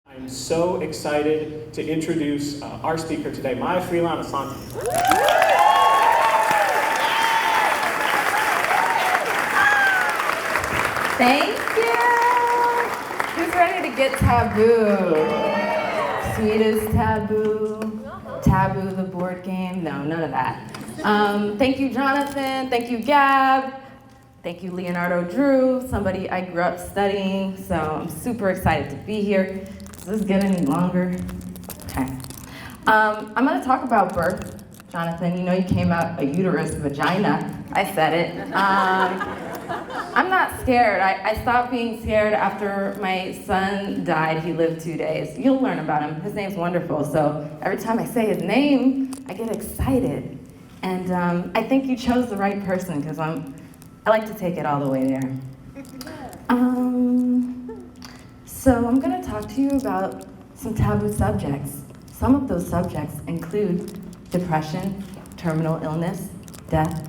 I'm so excited to introduce our speaker today, Maya Freelon Asante. Thank you. Who's ready to get taboo? Sweet as taboo. Taboo the board game. No, none of that. Thank you, Jonathan. Thank you, Gab. Thank you, Leonardo Drew, somebody I grew up studying. So I'm super excited to be here. Does this get any longer? Okay. I'm going to talk about birth. Jonathan, you know you came out a uterus vagina. I said it. I'm not scared. I stopped being scared after my son died. He lived 2 days. You'll learn about him. His name's wonderful. So every time I say his name, I get excited. And I think you chose the right person because I like to take it all the way there. So I'm going to talk to you about some taboo subjects. Some of those subjects include depression, terminal illness, death,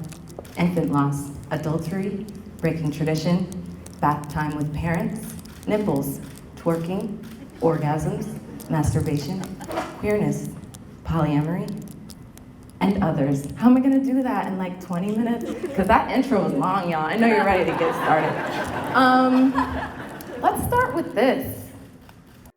infant loss, adultery, breaking tradition, bath time with parents, nipples, twerking, orgasms, masturbation, queerness, polyamory, and others. How am I gonna do that in like 20 minutes? Because that intro was long, y'all. I know you're ready to get started. Let's start with this.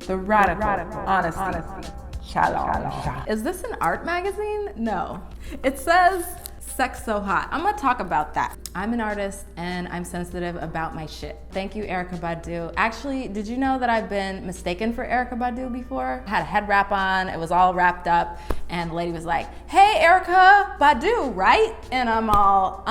The Radical Honesty Challenge. Is this an art magazine? No. It says, sex so hot. I'm gonna talk about that. I'm an artist and I'm sensitive about my shit. Thank you, Erykah Badu. Actually, did you know that I've been mistaken for Erykah Badu before? I had a head wrap on, it was all wrapped up, and the lady was like, hey, Erykah Badu, right? And I'm all,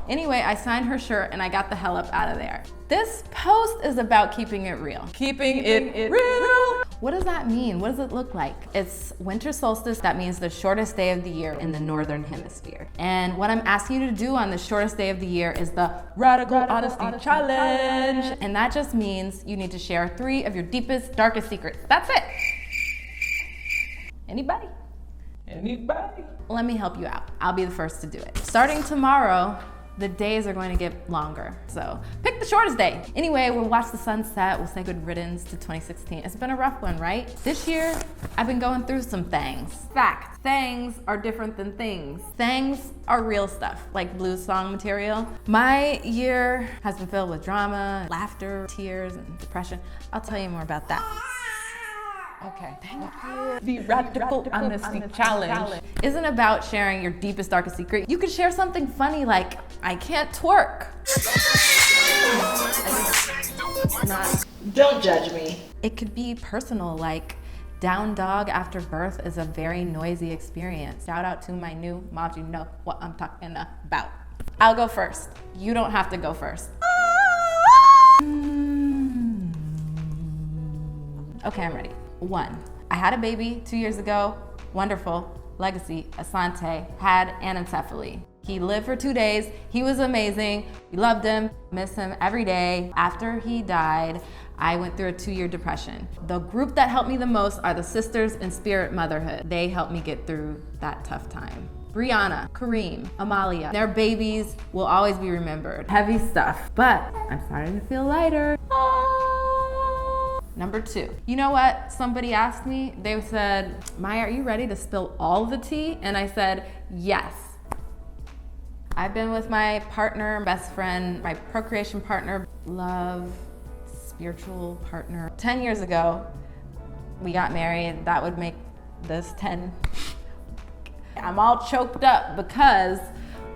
Anyway, I signed her shirt and I got the hell up out of there. This post is about keeping it real. Keeping it real. What does that mean? What does it look like? It's winter solstice. That means the shortest day of the year in the northern hemisphere. And what I'm asking you to do on the shortest day of the year is the Radical Honesty Challenge. And that just means you need to share 3 of your deepest, darkest secrets. That's it. Anybody? Anybody? Let me help you out. I'll be the first to do it. Starting tomorrow, the days are going to get longer. So pick the shortest day. Anyway, we'll watch the sunset. We'll say good riddance to 2016. It's been a rough one, right? This year, I've been going through some things. Fact, things are different than things. Things are real stuff, like blues song material. My year has been filled with drama, laughter, tears, and depression. I'll tell you more about that. Okay, thank you. The Radical Honesty Challenge Isn't about sharing your deepest, darkest secret. You could share something funny like, I can't twerk. Don't judge me. It could be personal, like down dog after birth is a very noisy experience. Shout out to my new moms, you know what I'm talking about. I'll go first. You don't have to go first. Okay, I'm ready. 1, I had a baby 2 years ago. Wonderful. Legacy, Asante, had anencephaly. He lived for 2 days. He was amazing. We loved him, miss him every day. After he died, I went through a 2-year depression. The group that helped me the most are the Sisters in Spirit Motherhood. They helped me get through that tough time. Brianna, Kareem, Amalia, their babies will always be remembered. Heavy stuff, but I'm starting to feel lighter. Number 2, you know what? Somebody asked me, they said, Maya, are you ready to spill all the tea? And I said, yes. I've been with my partner, best friend, my procreation partner, love, spiritual partner. 10 years ago, we got married. That would make this 10. I'm all choked up because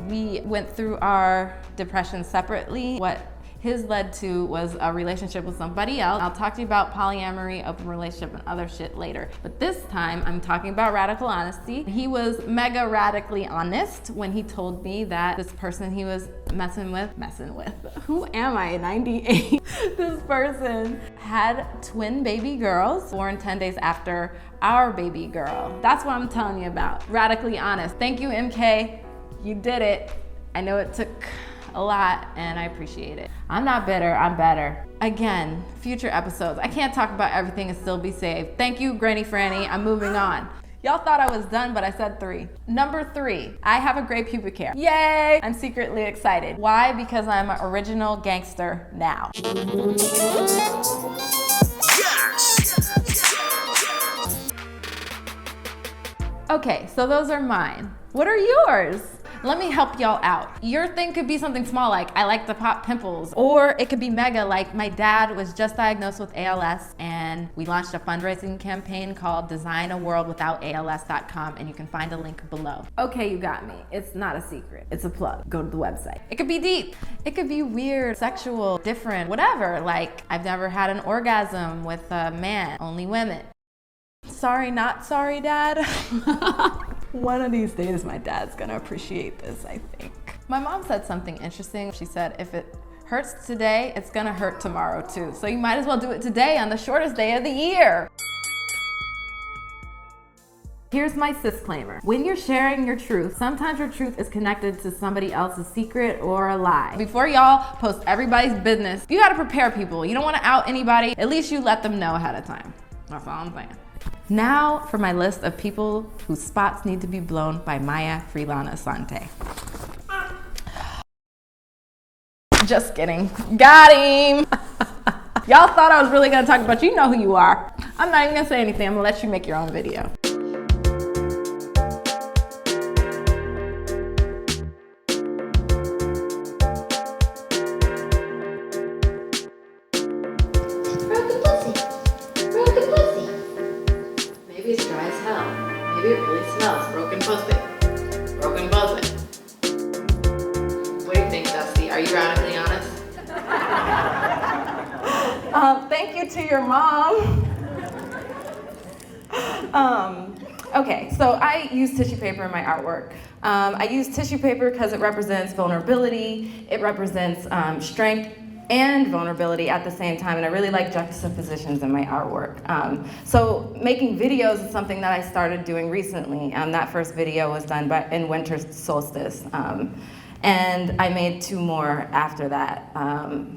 we went through our depression separately. What his led to was a relationship with somebody else. I'll talk to you about polyamory, open relationship, and other shit later. But this time, I'm talking about radical honesty. He was mega radically honest when he told me that this person he was messing with, who am I, 98? This person had twin baby girls, born 10 days after our baby girl. That's what I'm telling you about, radically honest. Thank you, MK, you did it. I know it took a lot and I appreciate it. I'm not bitter, I'm better. Again, future episodes. I can't talk about everything and still be saved. Thank you, Granny Franny, I'm moving on. Y'all thought I was done, but I said 3. Number 3, I have a gray pubic hair. Yay! I'm secretly excited. Why? Because I'm an original gangster now. Yes! Okay, so those are mine. What are yours? Let me help y'all out. Your thing could be something small like I like to pop pimples, or it could be mega like my dad was just diagnosed with ALS and we launched a fundraising campaign called designaworldwithouTals.com, and you can find a link below. Okay, you got me. It's not a secret. It's a plug. Go to the website. It could be deep. It could be weird, sexual, different, whatever. Like I've never had an orgasm with a man, only women. Sorry, not sorry, Dad. One of these days, my dad's gonna appreciate this, I think. My mom said something interesting. She said, if it hurts today, it's gonna hurt tomorrow too. So you might as well do it today on the shortest day of the year. Here's my disclaimer. When you're sharing your truth, sometimes your truth is connected to somebody else's secret or a lie. Before y'all post everybody's business, you gotta prepare people. You don't wanna out anybody. At least you let them know ahead of time. That's all I'm saying. Now for my list of people whose spots need to be blown by Maya Freelon Asante. Just kidding. Got him! Y'all thought I was really gonna talk about you know who you are. I'm not even gonna say anything. I'm gonna let you make your own video. Maybe it's dry as hell. Maybe it really smells. Broken pussy. Broken pussy. What do you think, Dusty? Are you radically honest? Thank you to your mom. Okay, so I use tissue paper in my artwork. I use tissue paper because it represents vulnerability, it represents strength and vulnerability at the same time, and I really like juxtapositions in my artwork. So making videos is something that I started doing recently. That first video was done in winter solstice. And I made 2 more after that.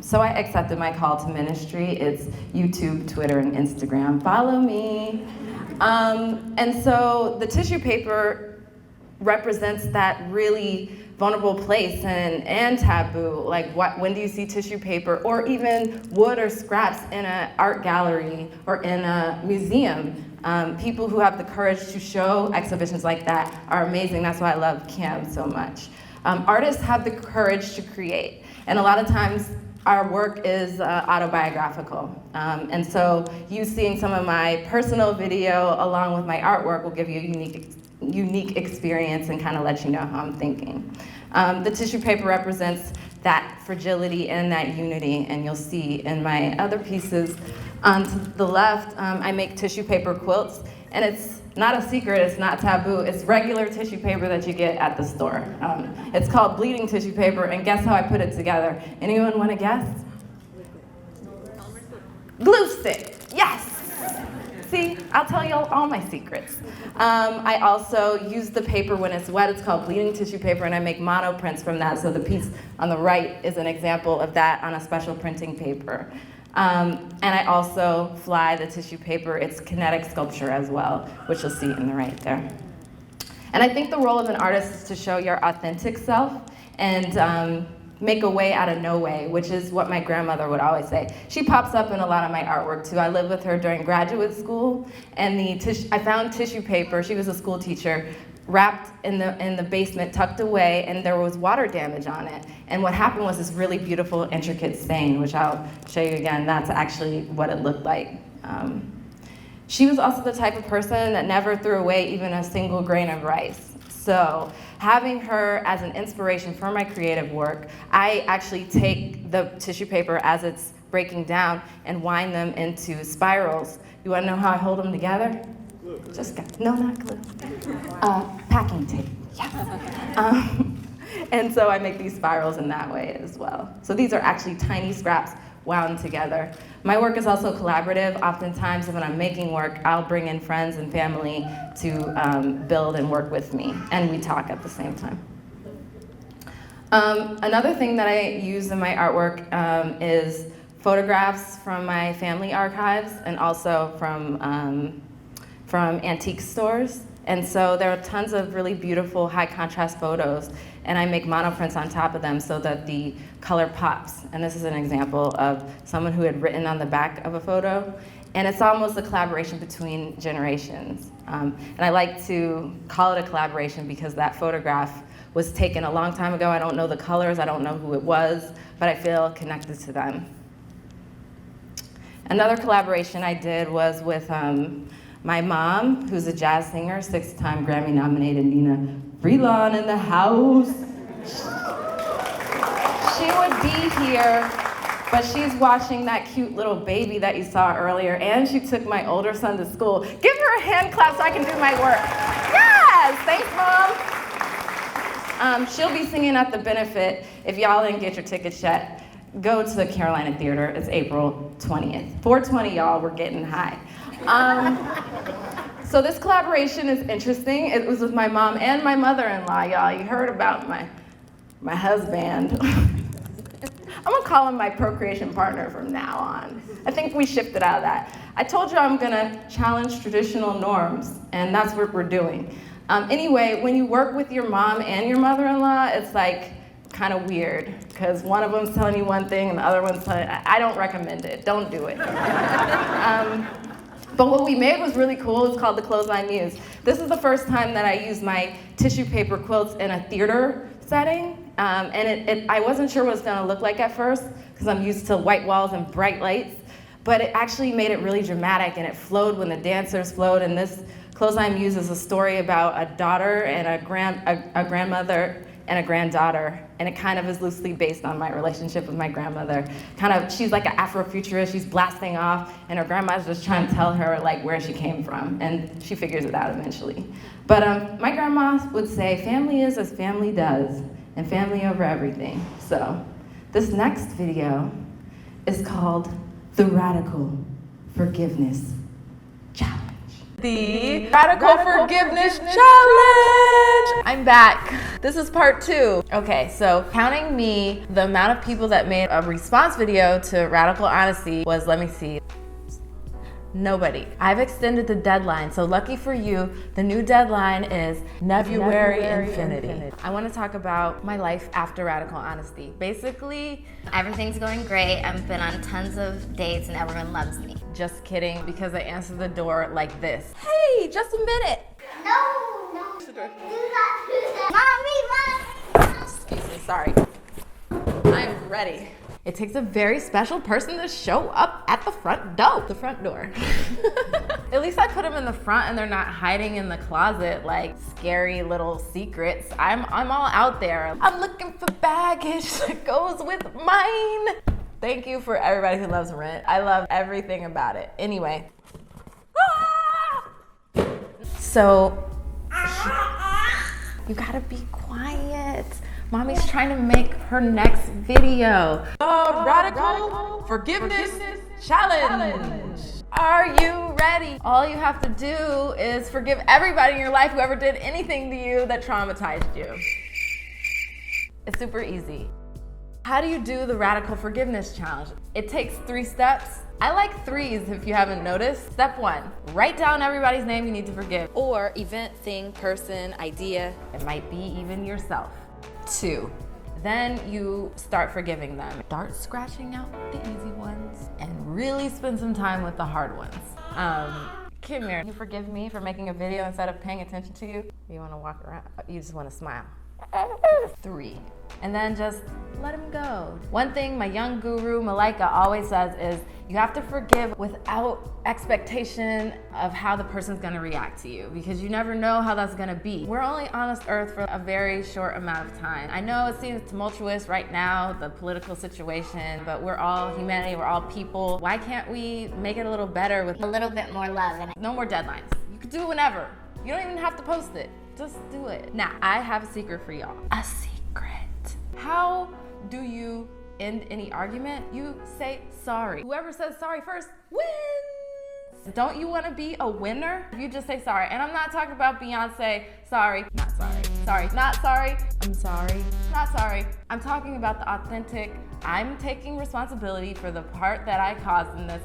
So I accepted my call to ministry. It's YouTube, Twitter, and Instagram. Follow me. And so the tissue paper represents that really vulnerable place and taboo. Like when do you see tissue paper or even wood or scraps in an art gallery or in a museum? People who have the courage to show exhibitions like that are amazing. That's why I love Cam so much. Artists have the courage to create, and a lot of times our work is autobiographical. And so you seeing some of my personal video along with my artwork will give you a unique experience and kind of let you know how I'm thinking. The tissue paper represents that fragility and that unity, and you'll see in my other pieces on the left, I make tissue paper quilts, and it's not a secret, it's not taboo, it's regular tissue paper that you get at the store. It's called bleeding tissue paper, and guess how I put it together? Anyone want to guess? Glue stick, yes! See, I'll tell you all my secrets. I also use the paper when it's wet. It's called bleeding tissue paper, and I make monoprints from that. So the piece on the right is an example of that on a special printing paper. And I also fly the tissue paper. It's kinetic sculpture as well, which you'll see in the right there. And I think the role of an artist is to show your authentic self and make a way out of no way, which is what my grandmother would always say. She pops up in a lot of my artwork too. I lived with her during graduate school, and I found tissue paper. She was a school teacher, wrapped in the basement, tucked away, and there was water damage on it. And what happened was this really beautiful, intricate stain, which I'll show you again. That's actually what it looked like. She was also the type of person that never threw away even a single grain of rice. So having her as an inspiration for my creative work, I actually take the tissue paper as it's breaking down and wind them into spirals. You wanna know how I hold them together? No, not glue. Packing tape, yes. And so I make these spirals in that way as well. So these are actually tiny scraps wound together. My work is also collaborative. Oftentimes when I'm making work, I'll bring in friends and family to build and work with me, and we talk at the same time. Another thing that I use in my artwork is photographs from my family archives and also from antique stores. And so there are tons of really beautiful high contrast photos, and I make monoprints on top of them so that the color pops. And this is an example of someone who had written on the back of a photo. And it's almost a collaboration between generations. And I like to call it a collaboration because that photograph was taken a long time ago. I don't know the colors, I don't know who it was, but I feel connected to them. Another collaboration I did was with my mom, who's a jazz singer, 6-time Grammy-nominated Nina Freelon in the house. She would be here, but she's watching that cute little baby that you saw earlier, and she took my older son to school. Give her a hand clap so I can do my work. Yes, thanks, Mom. She'll be singing at the benefit. If y'all didn't get your tickets yet, go to the Carolina Theater. It's April 20th. 420, y'all, we're getting high. So this collaboration is interesting. It was with my mom and my mother-in-law, y'all. You heard about my husband. I'm gonna call him my procreation partner from now on. I think we shifted out of that. I told you I'm gonna challenge traditional norms, and that's what we're doing. Anyway, when you work with your mom and your mother-in-law, it's like kind of weird, because one of them's telling you one thing and the other one's telling, I don't recommend it, don't do it. But what we made was really cool. It's called the Clothesline Muse. This is the first time that I used my tissue paper quilts in a theater setting. And I wasn't sure what it was gonna look like at first, because I'm used to white walls and bright lights, but it actually made it really dramatic, and it flowed when the dancers flowed. And this Clothesline Muse is a story about a daughter and a grandmother and a granddaughter, and it kind of is loosely based on my relationship with my grandmother. She's like an Afrofuturist, she's blasting off, and her grandma's just trying to tell her like where she came from, and she figures it out eventually. But my grandma would say, family is as family does, and family over everything. So this next video is called The Radical Forgiveness Challenge. The Radical Forgiveness Challenge! I'm back. This is part 2. Okay, so counting me, the amount of people that made a response video to Radical Honesty was, let me see, nobody. I've extended the deadline, so lucky for you, the new deadline is February Infinity. I want to talk about my life after Radical Honesty. Basically, Everything's going great. I've been on tons of dates and everyone loves me. just kidding, because I answered the door like this. Hey, just a minute. No. Do that. Mommy. Excuse me, sorry. I'm ready. It takes a very special person to show up at the front door. The front door. At least I put them in the front and they're not hiding in the closet like scary little secrets. I'm all out there. I'm looking for baggage that goes with mine. Thank you for everybody who loves Rent. I love everything about it. Anyway. So, you gotta be quiet. Mommy's trying to make her next video. The Radical Forgiveness Challenge! Are you ready? All you have to do is forgive everybody in your life who ever did anything to you that traumatized you. It's super easy. How do you do the Radical Forgiveness Challenge? It takes 3 steps. I like 3s if you haven't noticed. Step 1, write down everybody's name you need to forgive, or event, thing, person, idea. It might be even yourself. 2, then you start forgiving them. Start scratching out the easy ones and really spend some time with the hard ones. Come here. You forgive me for making a video instead of paying attention to you? You wanna walk around? You just wanna smile. 3, and then just let him go. One thing my young guru Malika always says is you have to forgive without expectation of how the person's gonna react to you, because you never know how that's gonna be. We're only on this earth for a very short amount of time. I know it seems tumultuous right now, the political situation, but we're all humanity, we're all people. Why can't we make it a little better with A little bit more love. And no more deadlines? You can do it whenever. You don't even have to post it. Just do it. Now, I have a secret for y'all. A secret. How do you end any argument? You say sorry. Whoever says sorry first wins. Don't you want to be a winner? You just say sorry. And I'm not talking about Beyonce, sorry, not sorry, sorry, not sorry, I'm sorry, not sorry. I'm talking about the authentic, I'm taking responsibility for the part that I caused in this.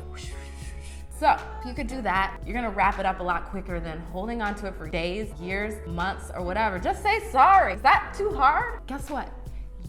So, if you could do that, you're gonna wrap it up a lot quicker than holding on to it for days, years, months, or whatever. Just say sorry. Is that too hard? Guess what?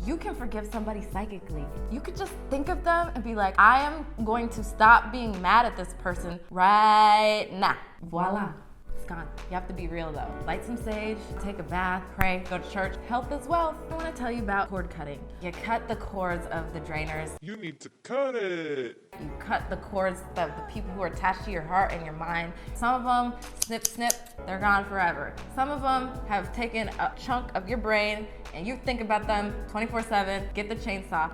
You can forgive somebody psychically. You could just think of them and be like, I am going to stop being mad at this person right now. Voila. It's gone. You have to be real though. Light some sage, take a bath, pray, go to church. Health as well. I want to tell you about cord cutting. You cut the cords of the drainers. You need to cut it. You cut the cords of the people who are attached to your heart and your mind. Some of them, snip, snip, they're gone forever. Some of them have taken a chunk of your brain and you think about them 24/7, get the chainsaw.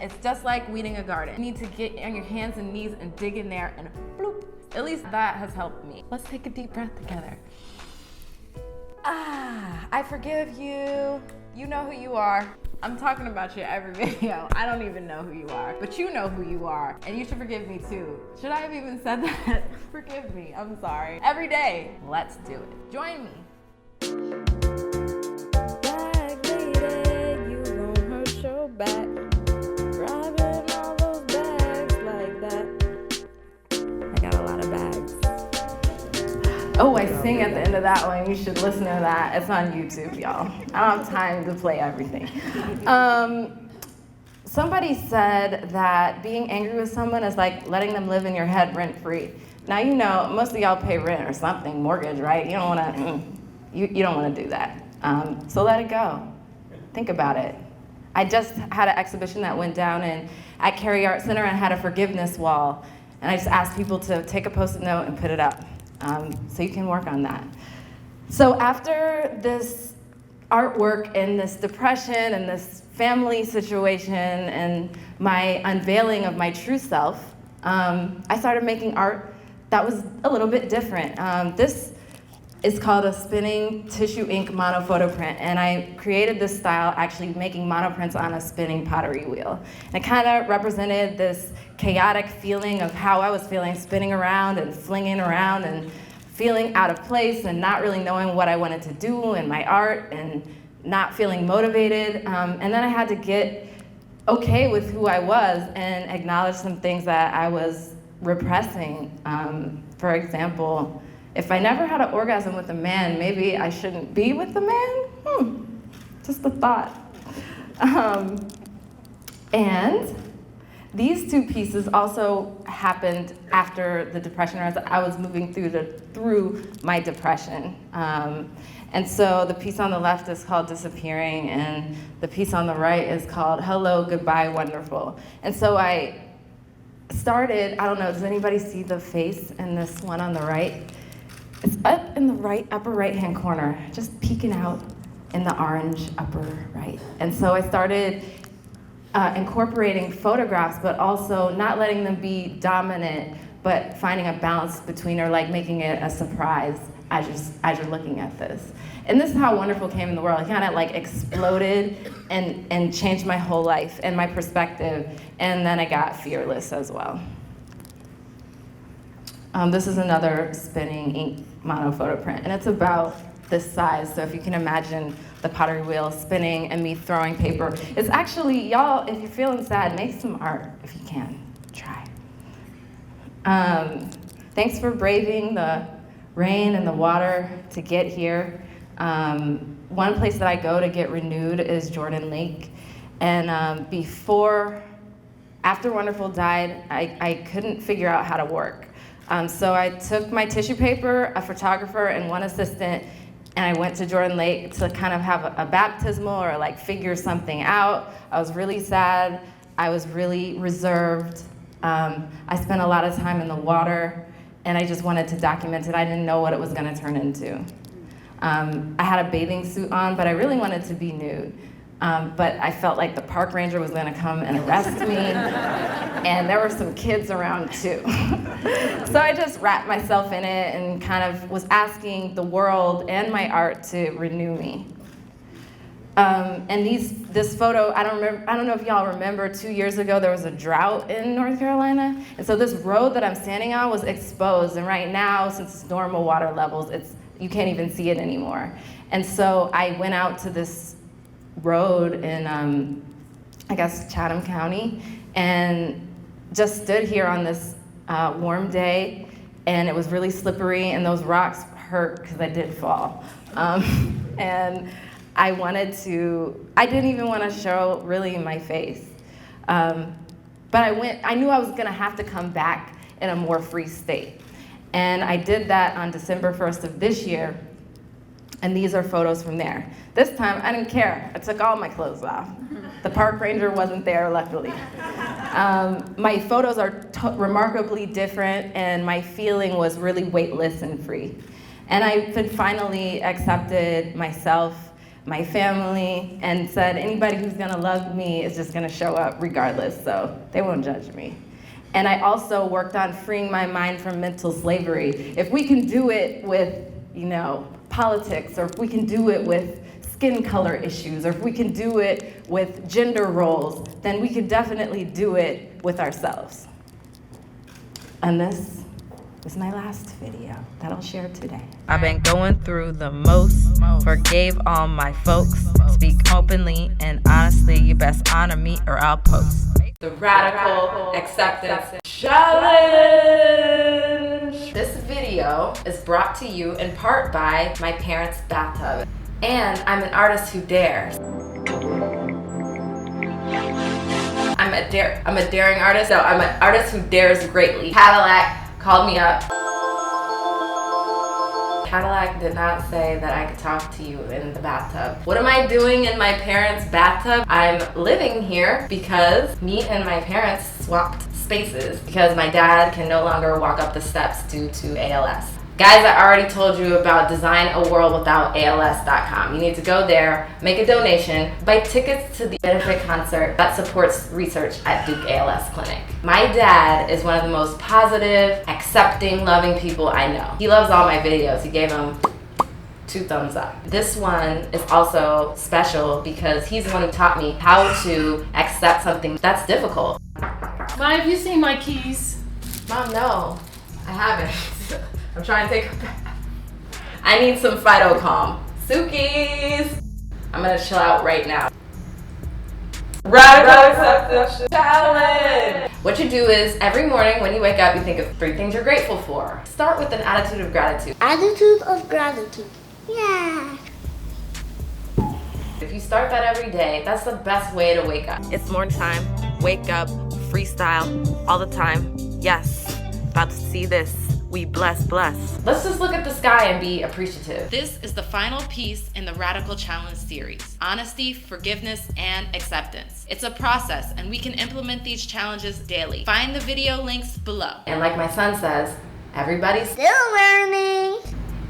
It's just like weeding a garden. You need to get on your hands and knees and dig in there and bloop. At least that has helped me. Let's take a deep breath together. I forgive you. You know who you are. I'm talking about you every video. I don't even know who you are, but you know who you are, and you should forgive me too. Should I have even said that? Forgive me, I'm sorry. Every day, let's do it. Join me. Back lady, you gon' hurt your back. Grabbing all those bags like that. I got a lot of bags. Oh, I sing at the end of that one. You should listen to that. It's on YouTube, y'all. I don't have time to play everything. Somebody said that being angry with someone is like letting them live in your head rent-free. Now, you know, most of y'all pay rent or something, mortgage, right? You don't want to, you don't want to do that. So let it go. Think about it. I just had an exhibition that went down at Cary Art Center and had a forgiveness wall. And I just asked people to take a Post-it note and put it up. So you can work on that. So after this artwork and this depression and this family situation and my unveiling of my true self, I started making art that was a little bit different. This is called a spinning tissue ink monophoto print, and I created this style actually making monoprints on a spinning pottery wheel. And it kind of represented this chaotic feeling of how I was feeling, spinning around and flinging around and feeling out of place and not really knowing what I wanted to do in my art and not feeling motivated. And then I had to get okay with who I was and acknowledge some things that I was repressing. For example, if I never had an orgasm with a man, maybe I shouldn't be with the man? Just a thought. And these two pieces also happened after the depression, or as I was moving through my depression. And so the piece on the left is called Disappearing, and the piece on the right is called Hello, Goodbye, Wonderful. And so I started, I don't know, does anybody see the face in this one on the right? It's up in the upper right-hand corner, just peeking out in the orange upper right. And so I started incorporating photographs, but also not letting them be dominant, but finding a balance between, or like making it a surprise as you're looking at this. And this is how Wonderful came in the world. It kind of like exploded and changed my whole life and my perspective. And then I got Fearless as well. This is another spinning ink monophoto print, and it's about this size. So if you can imagine the pottery wheel spinning and me throwing paper. It's actually, y'all, if you're feeling sad, make some art if you can. Try. Thanks for braving the rain and the water to get here. One place that I go to get renewed is Jordan Lake. And after Wonderful died, I couldn't figure out how to work. So I took my tissue paper, a photographer, and one assistant, and I went to Jordan Lake to kind of have a baptismal or like figure something out. I was really sad. I was really reserved. I spent a lot of time in the water, and I just wanted to document it. I didn't know what it was gonna turn into. I had a bathing suit on, but I really wanted to be nude. But I felt like the park ranger was gonna come and arrest me, and there were some kids around too. So I just wrapped myself in it and kind of was asking the world and my art to renew me. And this photo, I don't know if y'all remember, 2 years ago there was a drought in North Carolina, and so this road that I'm standing on was exposed, and right now, since it's normal water levels, you can't even see it anymore. And so I went out to this road in, I guess, Chatham County, and just stood here on this warm day, and it was really slippery, and those rocks hurt because I did fall. And I didn't even want to show really my face. But I knew I was gonna have to come back in a more free state. And I did that on December 1st of this year, and these are photos from there. This time, I didn't care. I took all my clothes off. The park ranger wasn't there, luckily. My photos are remarkably different, and my feeling was really weightless and free. And I finally accepted myself, my family, and said anybody who's gonna love me is just gonna show up regardless, so they won't judge me. And I also worked on freeing my mind from mental slavery. If we can do it with, politics, or if we can do it with skin color issues, or if we can do it with gender roles, then we could definitely do it with ourselves. And this is my last video that I'll share today. I've been going through the most, forgave all my folks, speak openly and honestly, you best honor me or I'll post. The Radical Acceptance Challenge! This video is brought to you in part by my parents' bathtub. And I'm an artist who dares. I'm a daring artist, so I'm an artist who dares greatly. Cadillac called me up. Cadillac did not say that I could talk to you in the bathtub. What am I doing in my parents' bathtub? I'm living here because me and my parents swapped spaces because my dad can no longer walk up the steps due to ALS. Guys, I already told you about designaworldwithoutals.com. You need to go there, make a donation, buy tickets to the benefit concert that supports research at Duke ALS Clinic. My dad is one of the most positive, accepting, loving people I know. He loves all my videos. He gave them 2 thumbs up. This one is also special because he's the one who taught me how to accept something that's difficult. Mom, have you seen my keys? Mom, no, I haven't. I'm trying to take a bath. I need some Fido Calm. Sukies! I'm gonna chill out right now. Radical Acceptance Challenge! What you do is, every morning when you wake up, you think of 3 things you're grateful for. Start with an attitude of gratitude. Attitude of gratitude. Yeah. If you start that every day, that's the best way to wake up. It's morning time. Wake up. Freestyle. All the time. Yes. About to see this. We bless. Let's just look at the sky and be appreciative. This is the final piece in the Radical Challenge series. Honesty, forgiveness, and acceptance. It's a process, and we can implement these challenges daily. Find the video links below. And like my son says, everybody's Still learning.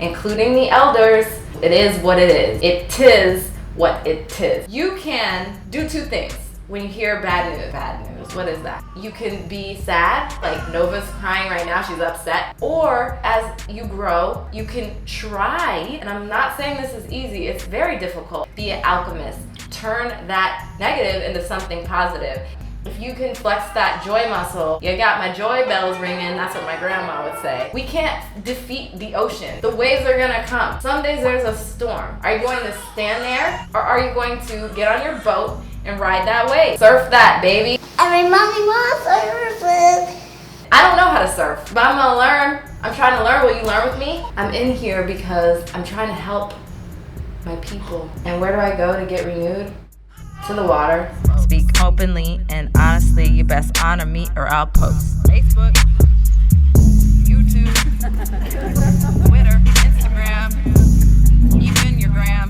including the elders. It is what it is. It tis what it tis. You can do 2 things when you hear bad news. Bad news, what is that? You can be sad, like Nova's crying right now, she's upset. Or as you grow, you can try, and I'm not saying this is easy, it's very difficult. Be an alchemist. Turn that negative into something positive. If you can flex that joy muscle, you got my joy bells ringing, that's what my grandma would say. We can't defeat the ocean. The waves are gonna come. Some days there's a storm. Are you going to stand there, or are you going to get on your boat and ride that wave? Surf that, baby. Every mommy wants surfing. I don't know how to surf, but I'm gonna learn. I'm trying to learn. Will you learn with me? I'm in here because I'm trying to help my people. And where do I go to get renewed? To the water. Speak openly and honestly, you best honor me or I'll post. Facebook, YouTube, Twitter, Instagram, even your gram.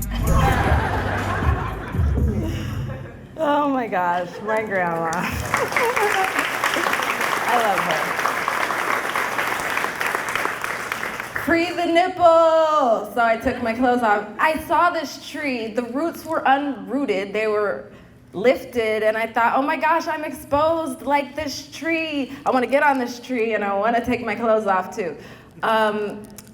Oh my gosh, my grandma. I love her. Free the nipple! So I took my clothes off. I saw this tree. The roots were unrooted. They were lifted, and I thought, oh my gosh, I'm exposed like this tree. I want to get on this tree, and I want to take my clothes off too.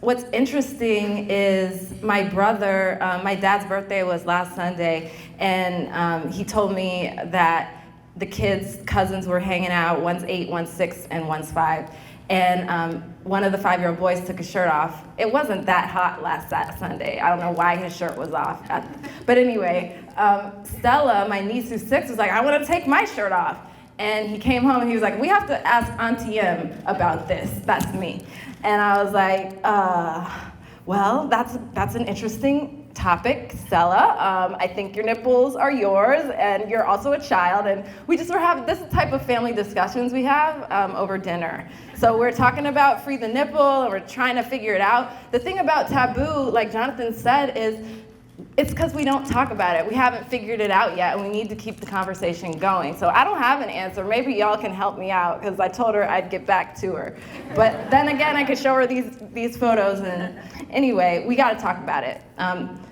What's interesting is my brother, my dad's birthday was last Sunday, and he told me that the cousins were hanging out. One's 8, one's 6, and one's 5. And one of the 5-year-old boys took his shirt off. It wasn't that hot last Sunday. I don't know why his shirt was off. But anyway, Stella, my niece who's 6, was like, I want to take my shirt off. And he came home and he was like, we have to ask Auntie M about this. That's me. And I was like, well, that's an interesting topic, Stella. I think your nipples are yours, and you're also a child, and we just were having this type of family discussions we have over dinner. So we're talking about free the nipple, and we're trying to figure it out. The thing about taboo, like Jonathan said, is it's because we don't talk about it. We haven't figured it out yet, and we need to keep the conversation going. So I don't have an answer. Maybe y'all can help me out, because I told her I'd get back to her. But then again, I could show her these photos, and anyway, we got to talk about it.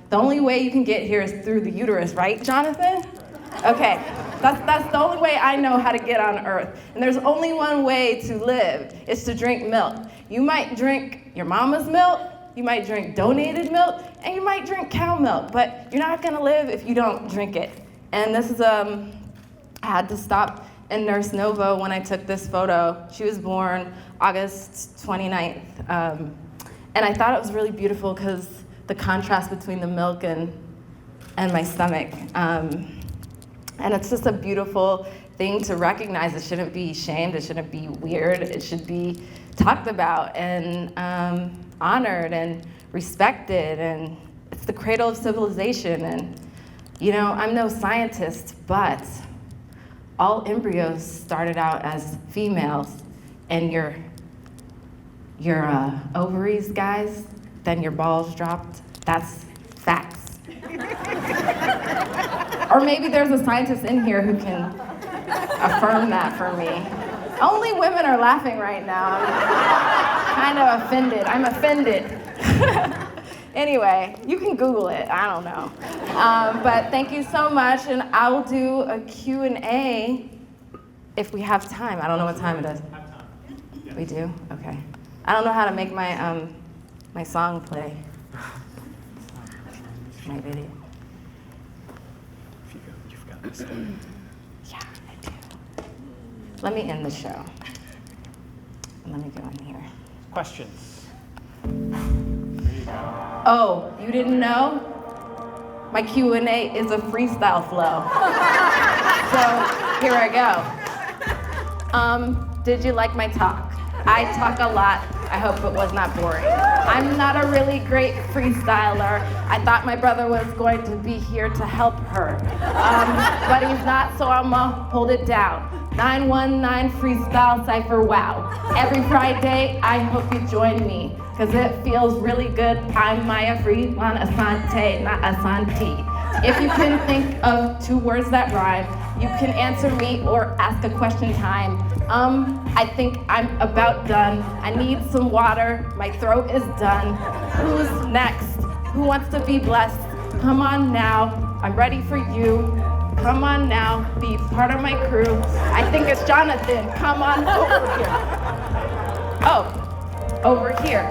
The only way you can get here is through the uterus, right, Jonathan? Okay, that's the only way I know how to get on Earth. And there's only one way to live, is to drink milk. You might drink your mama's milk, you might drink donated milk, and you might drink cow milk, but you're not gonna live if you don't drink it. And this is, I had to stop in Nurse Nova when I took this photo. She was born August 29th. And I thought it was really beautiful because the contrast between the milk and my stomach. And it's just a beautiful thing to recognize. It shouldn't be shamed, it shouldn't be weird, it should be talked about and honored and respected, and it's the cradle of civilization. And you know, I'm no scientist, but all embryos started out as females, and your ovaries, guys, then your balls dropped. That's facts. Or maybe there's a scientist in here who can affirm that for me. Only women are laughing right now. I'm kind of offended. I'm offended. Anyway, you can Google it. I don't know. But thank you so much, and I will do a Q&A if we have time. I don't know what time it is. We do? Okay. I don't know how to make my my song play. My video. You've got this. Yeah, I do. Let me end the show. Let me go in here. Questions? Oh, you didn't know? My Q&A is a freestyle flow. So here I go. Did you like my talk? I talk a lot. I hope it was not boring. I'm not a really great freestyler. I thought my brother was going to be here to help her. But he's not, so I'm gonna hold it down. 919 Freestyle Cypher, wow. Every Friday, I hope you join me, because it feels really good. I'm Maya Freelon Asante, not Asante. If you can think of 2 words that rhyme, you can answer me or ask a question time. I think I'm about done. I need some water, my throat is done. Who's next? Who wants to be blessed? Come on now, I'm ready for you. Come on now, be part of my crew. I think it's Jonathan, come on over here. Oh, over here.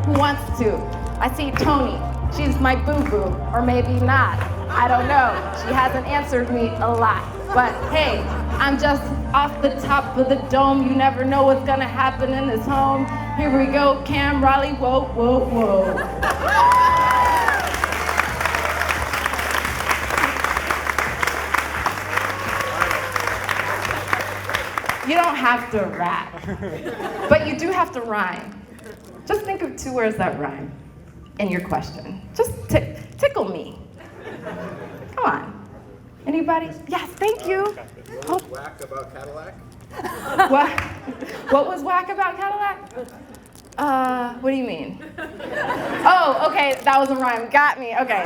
Who wants to? I see Tony, she's my boo-boo, or maybe not. I don't know, she hasn't answered me a lot. But hey, I'm just off the top of the dome. You never know what's gonna happen in this home. Here we go, Cam, Raleigh, whoa, whoa, whoa. You don't have to rap, but you do have to rhyme. Just think of 2 words that rhyme in your question. Just tickle me. Come on. Anybody? Yes, thank you. What was whack about Cadillac? What was whack about Cadillac? What do you mean? Oh, okay, that was a rhyme. Got me, okay.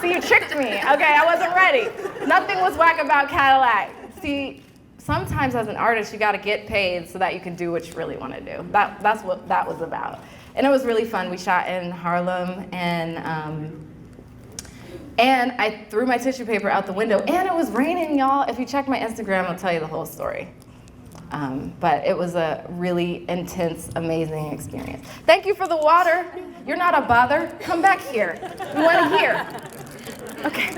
See, you tricked me. Okay, I wasn't ready. Nothing was whack about Cadillac. See, sometimes as an artist, you gotta get paid so that you can do what you really wanna do. That's what that was about. And it was really fun. We shot in Harlem, and I threw my tissue paper out the window, and it was raining, y'all. If you check my Instagram, I'll tell you the whole story. But it was a really intense, amazing experience. Thank you for the water. You're not a bother. Come back here. We want to hear. Okay.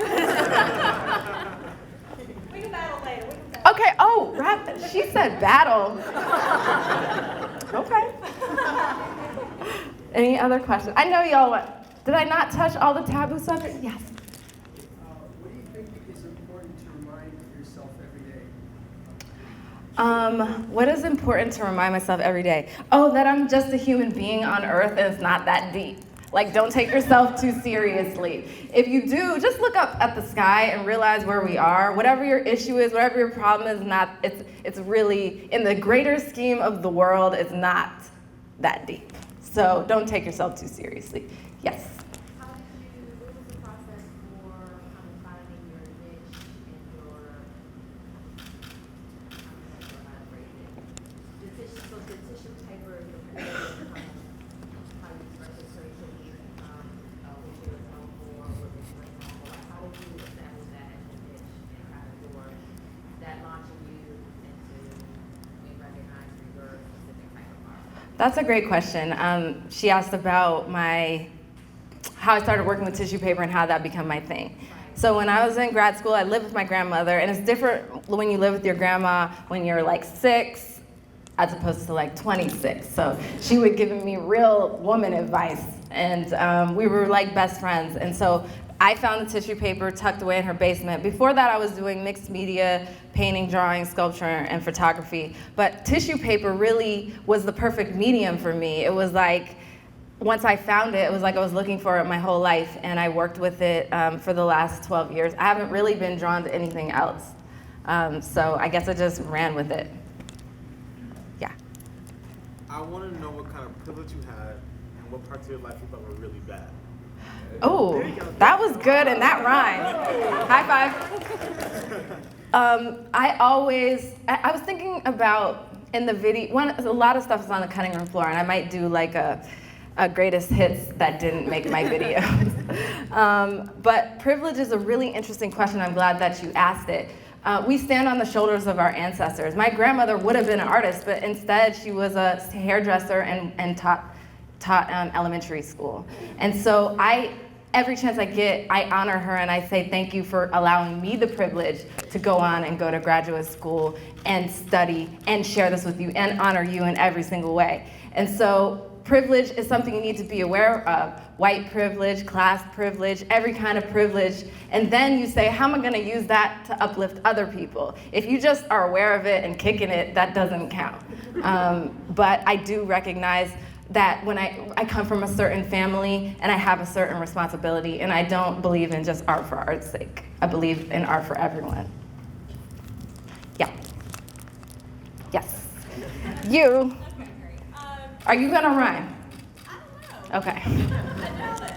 We can battle later. Okay, oh, rap. She said battle. Okay. Any other questions? I know y'all want. Did I not touch all the taboo subjects? Yes. What do you think is important to remind yourself every day? What is important to remind myself every day? Oh, that I'm just a human being on Earth and it's not that deep. Like, don't take yourself too seriously. If you do, just look up at the sky and realize where we are. Whatever your issue is, whatever your problem is, it's really, in the greater scheme of the world, it's not that deep. So don't take yourself too seriously. Yes? What was the process for kind of finding your niche and your, the tissue paper is the how you express your creativity, what you were known for, what you were known for. How did you establish that as your niche and kind of your, that launching you into being recognized for your specific type of art? That's a great question. She asked about how I started working with tissue paper and how that became my thing. So when I was in grad school, I lived with my grandmother, and it's different when you live with your grandma when you're like 6 as opposed to like 26. So she would give me real woman advice, and we were like best friends. And so I found the tissue paper tucked away in her basement. Before that, I was doing mixed media, painting, drawing, sculpture, and photography. But tissue paper really was the perfect medium for me. It was like, once I found it, it was like I was looking for it my whole life, and I worked with it for the last 12 years. I haven't really been drawn to anything else. So I guess I just ran with it. Yeah. I want to know what kind of privilege you had and what parts of your life you thought were really bad. Oh, that was good, and that rhymed. High five. I was thinking about in the video, a lot of stuff is on the cutting room floor, and I might do like a greatest hits that didn't make my videos. But privilege is a really interesting question. I'm glad that you asked it. We stand on the shoulders of our ancestors. My grandmother would have been an artist, but instead she was a hairdresser and taught elementary school. And so every chance I get, I honor her and I say thank you for allowing me the privilege to go on and go to graduate school and study and share this with you and honor you in every single way. And so privilege is something you need to be aware of. White privilege, class privilege, every kind of privilege. And then you say, how am I gonna use that to uplift other people? If you just are aware of it and kicking it, that doesn't count. But I do recognize that when I come from a certain family and I have a certain responsibility, and I don't believe in just art for art's sake. I believe in art for everyone. Yeah. Yes. You. Are you gonna rhyme? I don't know. Okay. I doubt it.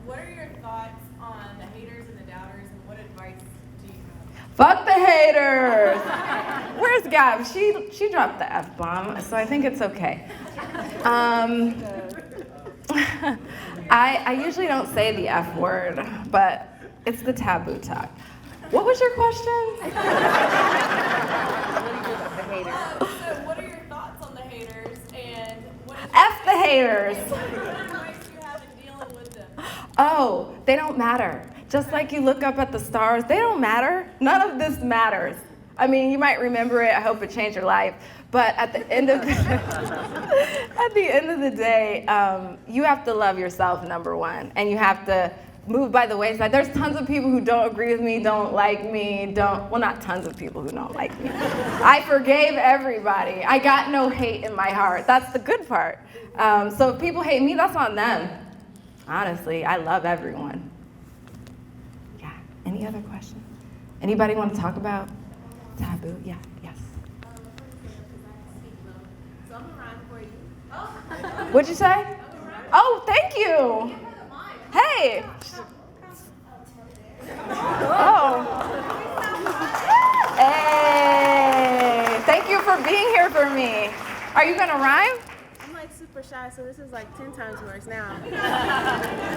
What are your thoughts on the haters and the doubters, and what advice do you have? Fuck the haters! Where's Gab? She dropped the F-bomb, so I think it's okay. I usually don't say the F word, but it's the taboo talk. What was your question? So what are your thoughts on the haters, and what is F the haters! what advice do you have in dealing with them? Oh, they don't matter. Just like you look up at the stars, they don't matter. None of this matters. I mean, you might remember it. I hope it changed your life. But at the end of the day, you have to love yourself, number one, and you have to move by the wayside. There's tons of people who don't agree with me, don't like me, well, not tons of people who don't like me. I forgave everybody. I got no hate in my heart. That's the good part. So if people hate me, that's on them. Honestly, I love everyone. Yeah. Any other questions? Anybody want to talk about taboo? Yeah. Yes. So I'm gonna rhyme for you. What'd you say? Oh, thank you. Hey. Oh. Hey. Thank you for being here for me. Are you gonna rhyme? I'm like super shy, so this is like 10 times worse now.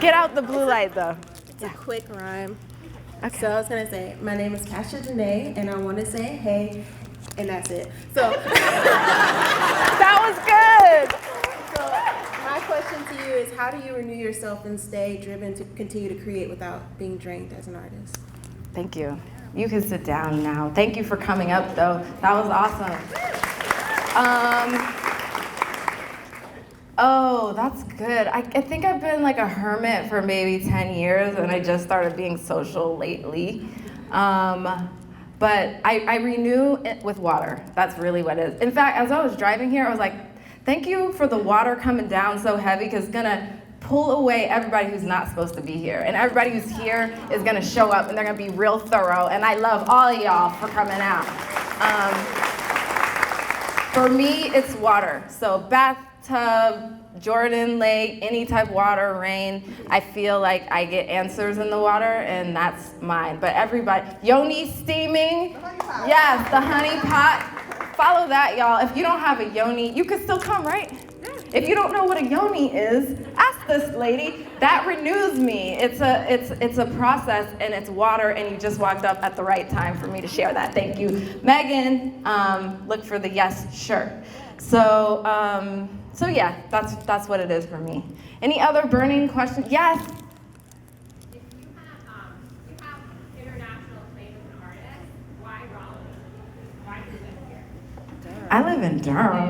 Get out the blue light though. It's a quick rhyme. Okay. So I was gonna say, my name is Kasha Janae, and I want to say hey, and that's it. So that was good. So my question to you is, how do you renew yourself and stay driven to continue to create without being drained as an artist? Thank you. You can sit down now. Thank you for coming up though. That was awesome. Oh, that's good. I think I've been like a hermit for maybe 10 years, and I just started being social lately. But I renew it with water. That's really what it is. In fact, as I was driving here, I was like, Thank you for the water coming down so heavy, because it's gonna pull away everybody who's not supposed to be here. And everybody who's here is gonna show up and they're gonna be real thorough. And I love all of y'all for coming out. For me, it's water. So bathtub, Jordan Lake, any type of water, rain, I feel like I get answers in the water, and that's mine. But everybody, yoni steaming, yes, the honey pot. Follow that, y'all. If you don't have a yoni, you can still come, right? If you don't know what a yoni is, ask this lady. That renews me. It's a process, and it's water, and you just walked up at the right time for me to share that. Thank you. Megan, look for the yes, sure. So yeah, that's what it is for me. Any other burning questions? Yes? If you have international acclaim as an artist, why Raleigh? Why do you live here? I live in Durham.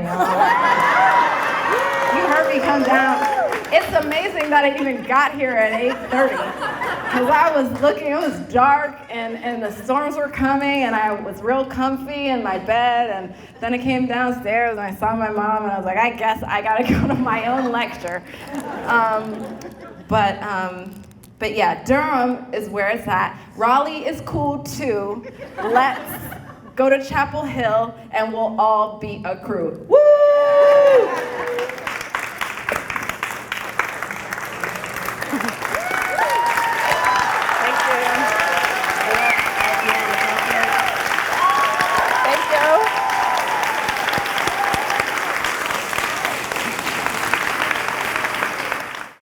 You heard me come down. It's amazing that I even got here at 8:30. Because I was looking, it was dark, and the storms were coming, and I was real comfy in my bed, and then I came downstairs, and I saw my mom, and I was like, I guess I gotta go to my own lecture. But yeah, Durham is where it's at. Raleigh is cool too. Let's go to Chapel Hill, and we'll all be a crew. Woo!